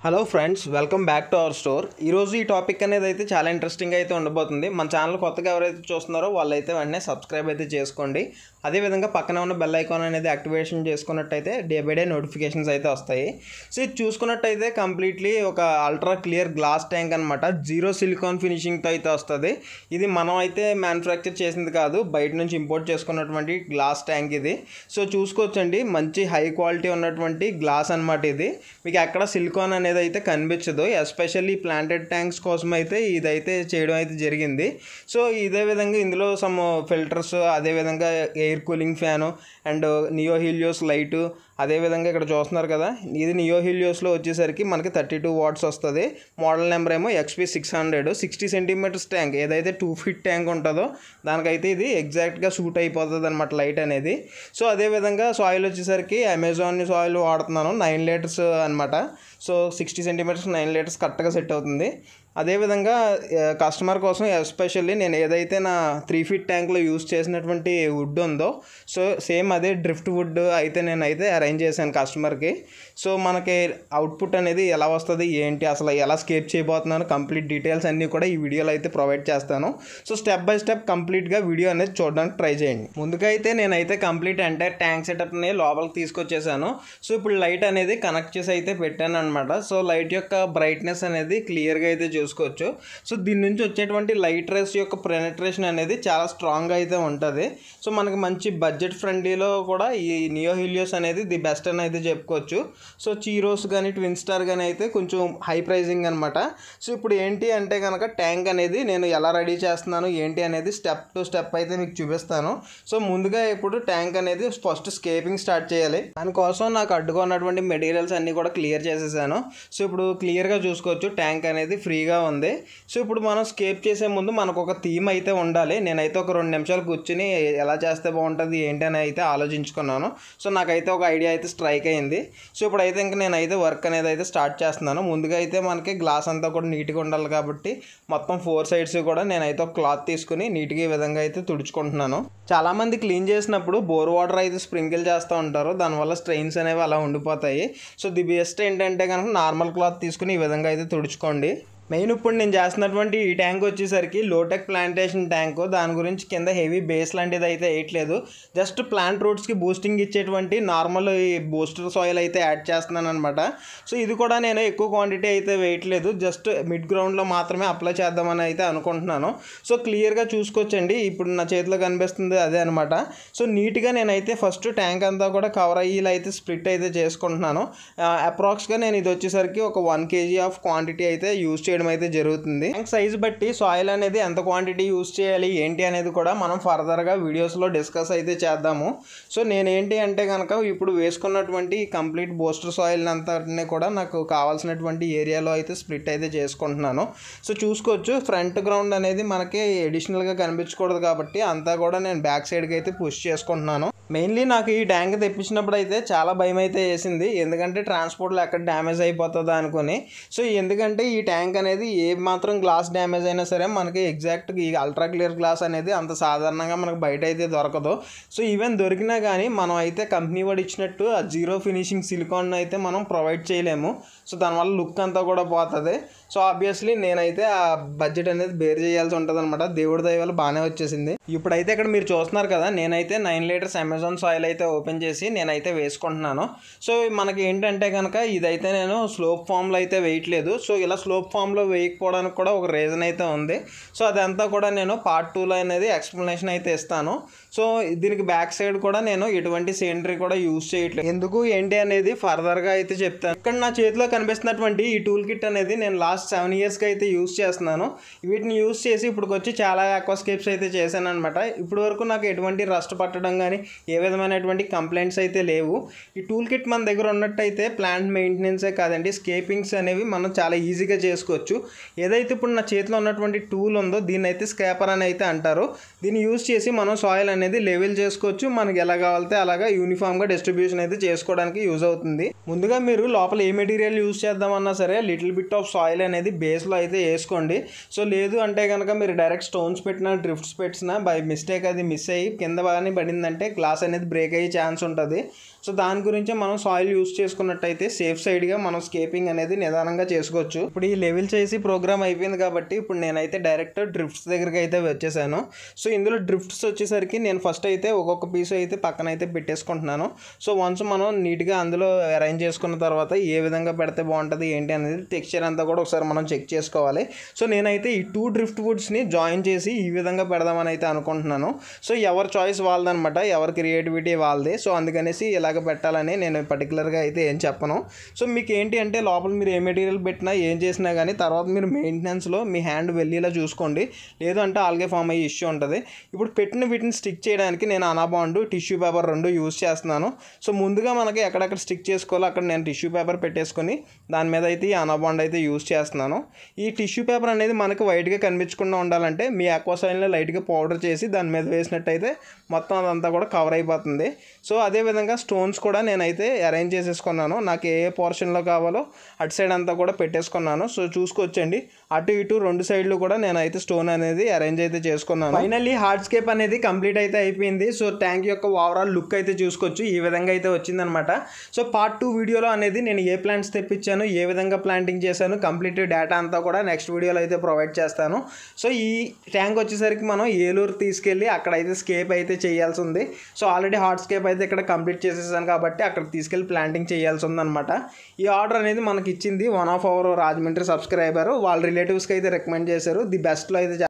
Hello friends, welcome back to our store. ఈరోజు ఈ topic అనేది అయితే చాలా ఇంట్రెస్టింగ్గా అయితే ఉండబోతుంది. మన ఛానల్ కొత్తగా ఎవరైతే చూస్తున్నారో వాళ్ళైతే వెంటనే సబ్స్క్రైబ్ అయితే చేసుకోండి. అదేవిధంగా పక్కన ఉన్న బెల్ ఐకాన్ అనేది యాక్టివేషన్ చేసుకున్నట్టయితే డే బై డే నోటిఫికేషన్స్ అయితే వస్తాయి. సో ఇది చూసుకున్నట్టయితే కంప్లీట్లీ ఒక అల్ట్రా క్లియర్ గ్లాస్ ట్యాంక్ అనమాట. జీరో సిలికాన్ ఫినిషింగ్తో అయితే వస్తుంది. ఇది మనం అయితే మ్యానుఫ్యాక్చర్ చేసింది కాదు, బయట నుంచి ఇంపోర్ట్ చేసుకున్నటువంటి గ్లాస్ ట్యాంక్ ఇది. సో చూసుకోవచ్చండి, మంచి హై క్వాలిటీ ఉన్నటువంటి గ్లాస్ అనమాట. ఇది మీకు ఎక్కడ సిలికాన్ అనేది అయితే కనిపించదు. ఎస్పెషల్లీ ప్లాంటెడ్ ట్యాంక్స్ కోసం అయితే ఇదైతే చేయడం అయితే జరిగింది. సో ఇదే విధంగా ఇందులో సమ్ ఫిల్టర్స్, అదేవిధంగా air cooling fan and neo Helios light, అదేవిధంగా ఇక్కడ చూస్తున్నారు కదా, ఇది నియో హీలియోస్లో వచ్చేసరికి మనకి 32 వాట్స్ వస్తుంది. మోడల్ నెంబర్ ఏమో XP600. 60 సెంటీమీటర్స్ ట్యాంక్, ఏదైతే 2 ఫీట్ ట్యాంక్ ఉంటుందో దానికైతే ఇది ఎగ్జాక్ట్గా సూట్ అయిపోతుంది అనమాట లైట్ అనేది. సో అదేవిధంగా సాయిల్ వచ్చేసరికి అమెజాన్ సాయిల్ వాడుతున్నాను, 9 లీటర్స్ అనమాట. సో 60 సెంటీమీటర్స్ 9 లీటర్స్ కరెక్ట్గా సెట్ అవుతుంది. అదేవిధంగా కస్టమర్ కోసం ఎస్పెషల్లీ నేను ఏదైతే నా 3 ఫీట్ ట్యాంక్లో యూజ్ చేసినటువంటి వుడ్ ఉందో, సో సేమ్ అదే డ్రిఫ్ట్ వుడ్ అయితే నేనైతే అరేంజ్ చేశాను కస్టమర్కి. సో మనకి అవుట్పుట్ అనేది ఎలా వస్తుంది, ఏంటి, అసలు ఎలా స్కేప్ చేయబోతున్నాను, కంప్లీట్ డీటెయిల్స్ అన్నీ కూడా ఈ వీడియోలో అయితే ప్రొవైడ్ చేస్తాను. సో స్టెప్ బై స్టెప్ కంప్లీట్గా వీడియో అనేది చూడడానికి ట్రై చేయండి. ముందుగా అయితే నేనైతే కంప్లీట్ ఎంటైర్ ట్యాంక్ సెటప్ని లోపలికి తీసుకొచ్చేసాను. సో ఇప్పుడు లైట్ అనేది కనెక్ట్ చేసి అయితే పెట్టాను అనమాట. సో లైట్ యొక్క బ్రైట్నెస్ అనేది క్లియర్గా అయితే చూసుకోవచ్చు. సో దీని నుంచి వచ్చేటువంటి లైట్ రేస్ యొక్క పెనట్రేషన్ అనేది చాలా స్ట్రాంగ్గా అయితే ఉంటుంది. సో మనకి మంచి బడ్జెట్ ఫ్రెండ్లీలో కూడా ఈ నియో హీలియోస్ అనేది ది బెస్ట్ అని అయితే చెప్పుకోవచ్చు. సో చీరోస్ కానీ ట్విన్ స్టార్ కానీ అయితే కొంచెం హై ప్రైజింగ్ అనమాట. సో ఇప్పుడు ఏంటి అంటే కనుక ట్యాంక్ అనేది నేను ఎలా రెడీ చేస్తున్నాను ఏంటి అనేది స్టెప్ టు స్టెప్ అయితే మీకు చూపిస్తాను. సో ముందుగా ఇప్పుడు ట్యాంక్ అనేది ఫస్ట్ స్కేపింగ్ స్టార్ట్ చేయాలి. దానికోసం నాకు అడ్డుగా ఉన్నటువంటి మెటీరియల్స్ అన్నీ కూడా క్లియర్ చేసేసాను. సో ఇప్పుడు క్లియర్గా చూసుకోవచ్చు ట్యాంక్ అనేది ఫ్రీగా ఉంది. సో ఇప్పుడు మనం స్కేప్ చేసే ముందు మనకు ఒక థీమ్ అయితే ఉండాలి. నేనైతే ఒక 2 నిమిషాలు కూర్చుని ఎలా చేస్తే బాగుంటుంది ఏంటి అని అయితే ఆలోచించుకున్నాను. సో నాకైతే ఒక ఐడియా అయితే స్ట్రైక్ అయింది. సో ఇప్పుడైతే ఇంకా నేనైతే వర్క్ అనేది అయితే స్టార్ట్ చేస్తున్నాను. ముందుగా అయితే మనకి గ్లాస్ అంతా కూడా నీట్గా ఉండాలి కాబట్టి మొత్తం 4 సైడ్స్ కూడా నేనైతే ఒక క్లాత్ తీసుకుని నీట్గా ఈ విధంగా అయితే తుడుచుకుంటున్నాను. చాలామంది క్లీన్ చేసినప్పుడు బోర్ వాటర్ అయితే స్ప్రింకిల్ చేస్తూ ఉంటారు, దానివల్ల స్ట్రెయిన్స్ అనేవి అలా ఉండిపోతాయి. సో ది బెస్ట్ ఏంటంటే కనుక నార్మల్ క్లాత్ తీసుకుని ఈ విధంగా అయితే తుడుచుకోండి. మెయిన్ ఇప్పుడు నేను చేస్తున్నటువంటి ఈ ట్యాంక్ వచ్చేసరికి లోటెక్ ప్లాంటేషన్ ట్యాంకు. దాని గురించి కింద హెవీ బేస్ లాంటిది అయితే వేయట్లేదు, జస్ట్ ప్లాంట్ రూట్స్కి బూస్టింగ్ ఇచ్చేటువంటి నార్మల్ ఈ బూస్టర్ సాయిల్ అయితే యాడ్ చేస్తున్నాను అనమాట. సో ఇది కూడా నేను ఎక్కువ క్వాంటిటీ అయితే వేయట్లేదు, జస్ట్ మిడ్ గ్రౌండ్లో మాత్రమే అప్లై చేద్దామని అయితే అనుకుంటున్నాను. సో క్లియర్గా చూసుకోవచ్చండి, ఇప్పుడు నా చేతిలో కనిపిస్తుంది అదే అనమాట. సో నీట్గా నేనైతే ఫస్ట్ ట్యాంక్ అంతా కూడా కవర్ అయ్యేలా అయితే స్ప్లిట్ అయితే చేసుకుంటున్నాను. అప్రాక్స్గా నేను ఇది వచ్చేసరికి ఒక 1 kg ఆఫ్ క్వాంటిటీ అయితే యూజ్ చేయడం అయితే జరుగుతుంది. ట్యాంక్ సైజ్ బట్టి సాయిల్ అనేది ఎంత క్వాంటిటీ యూజ్ చేయాలి ఏంటి అనేది కూడా మనం ఫర్దర్గా వీడియోస్లో డిస్కస్ అయితే చేద్దాము. సో నేనేంటి అంటే కనుక ఇప్పుడు వేసుకున్నటువంటి కంప్లీట్ బూస్టర్ సాయిల్ అంతటిని కూడా నాకు కావాల్సినటువంటి ఏరియాలో అయితే స్ప్లిట్ అయితే చేసుకుంటున్నాను. సో చూసుకోవచ్చు ఫ్రంట్ గ్రౌండ్ అనేది మనకి ఎడిషనల్గా కనిపించకూడదు కాబట్టి అంతా కూడా నేను బ్యాక్ సైడ్కి అయితే పుష్ చేసుకుంటున్నాను. మెయిన్లీ నాకు ఈ ట్యాంక్ తెప్పించినప్పుడు అయితే చాలా భయం అయితే వేసింది, ఎందుకంటే ట్రాన్స్పోర్ట్లో ఎక్కడ డ్యామేజ్ అయిపోతుందా అనుకుని. సో ఎందుకంటే ఈ ట్యాంక్ అనేది ఏ మాత్రం గ్లాస్ డ్యామేజ్ అయినా సరే మనకి ఎగ్జాక్ట్ ఈ అల్ట్రా క్లియర్ గ్లాస్ అనేది అంత సాధారణంగా మనకు బయట అయితే దొరకదు. సో ఈవెన్ దొరికినా కానీ మనం అయితే కంపెనీ వాడు ఇచ్చినట్టు ఆ జీరో ఫినిషింగ్ సిలికాన్ అయితే మనం ప్రొవైడ్ చేయలేము. సో దానివల్ల లుక్ అంతా కూడా పోతుంది. సో ఆబ్వియస్లీ నేనైతే ఆ బడ్జెట్ అనేది బేర్ చేయాల్సి ఉంటుంది అనమాట. దేవుడి దయ వల్ల బాగానే వచ్చేసింది. ఇప్పుడైతే ఇక్కడ మీరు చూస్తున్నారు కదా, నేనైతే 9 లీటర్స్ అమెజాన్ సాయిల్ అయితే ఓపెన్ చేసి నేనైతే వేసుకుంటున్నాను. సో మనకి ఏంటంటే కనుక ఇదైతే నేను స్లోప్ ఫామ్లో అయితే వేయట్లేదు. సో ఇలా స్లోప్ ఫామ్లో వేయకపోవడానికి కూడా ఒక రీజన్ అయితే ఉంది. సో అదంతా కూడా నేను పార్ట్ 2లో అనేది ఎక్స్ప్లెనేషన్ అయితే ఇస్తాను. సో దీనికి బ్యాక్ సైడ్ కూడా నేను ఎటువంటి సేండరీ కూడా యూజ్ చేయట్లేదు, ఎందుకు ఏంటి అనేది ఫర్దర్గా అయితే చెప్తాను. ఇక్కడ నా చేతిలో కనిపిస్తున్నటువంటి ఈ టూల్ కిట్ అనేది నేను లాస్ట్ 7 ఇయర్స్కి అయితే యూజ్ చేస్తున్నాను. వీటిని యూజ్ చేసి ఇప్పుడు వచ్చి చాలా ఆక్వాస్కేప్స్ అయితే చేశాను అనమాట. ఇప్పటి వరకు నాకు ఎటువంటి రస్ట్ పట్టడం కానీ ఏ విధమైనటువంటి కంప్లైంట్స్ అయితే లేవు. ఈ టూల్ కిట్ మన దగ్గర ఉన్నట్టయితే ప్లాంట్ మెయింటెనెన్సే కాదండి, స్కేపింగ్స్ అనేవి మనం చాలా ఈజీగా చేసుకోవచ్చు. ఏదైతే ఇప్పుడు నా చేతిలో ఉన్నటువంటి టూల్ ఉందో దీన్ని అయితే స్కేపర్ అని అయితే అంటారు. దీన్ని యూజ్ చేసి మనం సాయిల్ అనేది లెవెల్ చేసుకోవచ్చు, మనకి ఎలా కావాలితే అలాగా యూనిఫామ్గా డిస్ట్రిబ్యూషన్ అయితే చేసుకోవడానికి యూజ్ అవుతుంది. ముందుగా మీరు లోపల ఏ మెటీరియల్ యూజ్ చేద్దామన్నా సరే లిటిల్ బిట్ ఆఫ్ సాయిల్ అనేది బేస్లో అయితే వేసుకోండి. సో లేదు అంటే కనుక మీరు డైరెక్ట్ స్టోన్స్ పెట్టినా డ్రిఫ్ట్స్ పెట్టినా బై మిస్టేక్ అది మిస్ అయ్యి కింద బాగానే పడిందంటే గ్లాస్ అనేది బ్రేక్ అయ్యే ఛాన్స్ ఉంటుంది. సో దాని గురించి మనం సాయిల్ యూస్ చేసుకున్నట్టయితే సేఫ్ సైడ్గా మనం స్కేపింగ్ అనేది నిదానంగా చేసుకోవచ్చు. ఇప్పుడు ఈ లెవెల్ చేసి ప్రోగ్రామ్ అయిపోయింది కాబట్టి ఇప్పుడు నేనైతే డైరెక్ట్ డ్రిఫ్ట్స్ దగ్గరికి అయితే వచ్చేసాను. సో ఇందులో డ్రిఫ్ట్స్ వచ్చేసరికి నేను ఫస్ట్ అయితే ఒక్కొక్క పీస్ అయితే పక్కన అయితే పెట్టేసుకుంటున్నాను. సో వన్స్ మనం నీట్గా అందులో అరేంజ్ చేసుకున్న తర్వాత ఏ విధంగా పెడితే బాగుంటుంది ఏంటి అనేది టెక్స్చర్ అంతా కూడా ఒకసారి మనం చెక్ చేసుకోవాలి. సో నేనైతే ఈ 2 డ్రిఫ్ట్ వుడ్స్ని జాయిన్ చేసి ఈ విధంగా పెడదామని అయితే అనుకుంటున్నాను. సో ఎవరి చాయిస్ వాళ్ళదనమాట, ఎవరి క్రియేటివిటీ వాళ్ళది. సో అందుకనేసి ఇలాగ పెట్టాలని నేను పర్టికులర్గా అయితే ఏం చెప్పను. సో మీకు ఏంటి అంటే లోపల మీరు ఏ మెటీరియల్ పెట్టినా ఏం చేసినా కానీ తర్వాత మీరు మెయింటెనెన్స్లో మీ హ్యాండ్ వెళ్ళేలా చూసుకోండి, లేదు అంటే ఆల్గే ఫామ్ అయ్యే ఇష్యూ ఉంటుంది. ఇప్పుడు పెట్టిన వీటిని స్టిక్ చేయడానికి నేను అనాబాండ్ టిష్యూ పేపర్ 2 యూజ్ చేస్తున్నాను. సో ముందుగా మనకి ఎక్కడెక్కడ స్టిక్ చేసుకోవాలో అక్కడ నేను టిష్యూ పేపర్ పెట్టేసుకొని దాని మీద అయితే ఈ అనాబాండ్ అయితే యూజ్ చేస్తున్నాను. ఈ టిష్యూ పేపర్ అనేది మనకు వైట్గా కనిపించకుండా ఉండాలంటే మీ ఆక్వాసాయిల్ని లైట్గా పౌడర్ చేసి దాని మీద వేసినట్టయితే మొత్తం అదంతా కూడా కవర్ అయిపోతుంది. సో అదేవిధంగా స్టోన్స్ కూడా నేనైతే అరేంజ్ చేసేసుకున్నాను. నాకు ఏ పోర్షన్లో కావాలో అటు సైడ్ అంతా కూడా పెట్టేసుకున్నాను. సో చూసుకొచ్చండి, అటు ఇటు 2 సైడ్లు కూడా నేనైతే స్టోన్ అనేది అరేంజ్ అయితే చేసుకున్నాను. ఫైనల్లీ హార్డ్స్కేప్ అనేది కంప్లీట్ అయితే అయిపోయింది. సో ట్యాంక్ యొక్క ఓవరాల్ లుక్ అయితే చూసుకోవచ్చు, ఈ విధంగా అయితే వచ్చిందనమాట. సో పార్ట్ 2 వీడియోలో అనేది నేను ఏ ప్లాంట్స్ తెప్పించాను, ఏ విధంగా ప్లాంటింగ్ చేశాను, కంప్లీట్ డేటా అంతా కూడా నెక్స్ట్ వీడియోలో అయితే ప్రొవైడ్ చేస్తాను. సో ఈ ట్యాంక్ వచ్చేసరికి మనం ఏలూరు తీసుకెళ్ళి అక్కడైతే స్కేప్ అయితే చేయాల్సి ఉంది. సో ఆల్రెడీ హార్డ్స్కేప్ అయితే ఇక్కడ కంప్లీట్ చేసేసాను కాబట్టి అక్కడ తీసుకెళ్ళి ప్లాంటింగ్ చేయాల్సి ఉందన్నమాట. ఈ ఆర్డర్ అనేది మనకి ఇచ్చింది one of our Rajahmundry subscriber, వాళ్ళ రిలేటివ్స్కి అయితే రికమెండ్ చేశారు. ది బెస్ట్లో అయితే